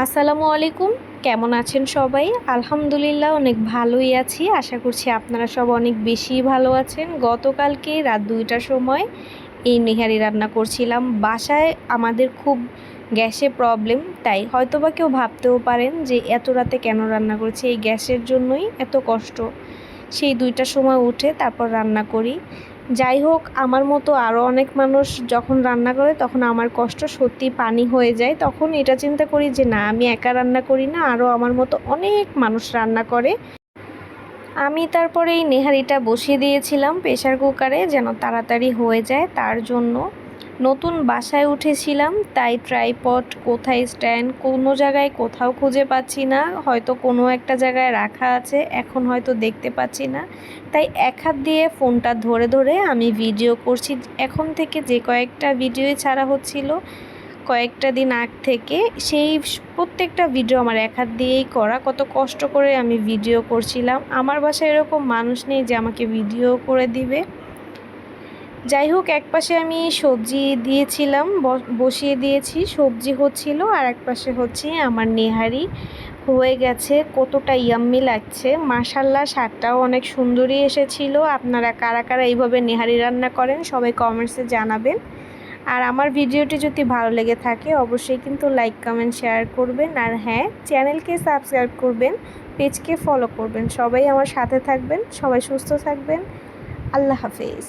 আসসালামু আলাইকুম। কেমন আছেন সবাই? আলহামদুলিল্লাহ অনেক ভালোই আছি। আশা করছি আপনারা সব অনেক বেশি ভালো আছেন। গতকালকে রাত ২টার সময় এই নেহারি রান্না করছিলাম। বাসায় আমাদের খুব গ্যাসে প্রবলেম, তাই হয়তোবা কেউ ভাবতেও পারেন যে এত রাতে কেন রান্না করছি। এই গ্যাসের জন্যই এত কষ্ট। সেই ২টার সময় উঠে তারপর রান্না করি। যাই হোক, আমার মতো আরও অনেক মানুষ যখন রান্না করে তখন আমার কষ্ট সত্যি পানি হয়ে যায়। তখন এটা চিন্তা করি যে না, আমি একা রান্না করি না, আরও আমার মতো অনেক মানুষ রান্না করে। আমি তারপরে এই নেহারিটা বসিয়ে দিয়েছিলাম প্রেসার কুকারে যেন তাড়াতাড়ি হয়ে যায়। তার জন্য নতুন বাসায় উঠেছিলাম, তাই ট্রাইপড কোথায়, স্ট্যান্ড কোনো জায়গায় কোথাও খুঁজে পাচ্ছি না। হয়তো কোনো একটা জায়গায় রাখা আছে, এখন হয়তো দেখতে পাচ্ছি না। তাই এক হাত দিয়ে ফোনটা ধরে ধরে আমি ভিডিও করছি। এখন থেকে যে কয়েকটা ভিডিও ছাড়া হচ্ছিল কয়েকটা দিন আগ থেকে, সেই প্রত্যেকটা ভিডিও আমার এক হাত দিয়েই করা। কত কষ্ট করে আমি ভিডিও করছিলাম। আমার বাসায় এরকম মানুষ নেই যে আমাকে ভিডিও করে দিবে। যাই হোক, এক পাশে আমি সবজি দিয়েছিলাম, বসিয়ে দিয়েছি, সবজি হচ্ছিল, আর এক পাশে হচ্ছে আমার নেহারি হয়ে গেছে। কতটা ইয়াম্মি লাগছে মাশাল্লাহ। স্বাদটাও অনেক সুন্দরই এসেছিল। আপনারা কারা কারা এইভাবে নেহারি রান্না করেন সবাই কমেন্টসে জানাবেন। আর আমার ভিডিওটি যদি ভালো লেগে থাকে অবশ্যই কিন্তু লাইক কমেন্ট শেয়ার করবেন। আর হ্যাঁ, চ্যানেলকে সাবস্ক্রাইব করবেন, পেজকে ফলো করবেন। সবাই আমার সাথে থাকবেন, সবাই সুস্থ থাকবেন। আল্লাহ হাফেজ।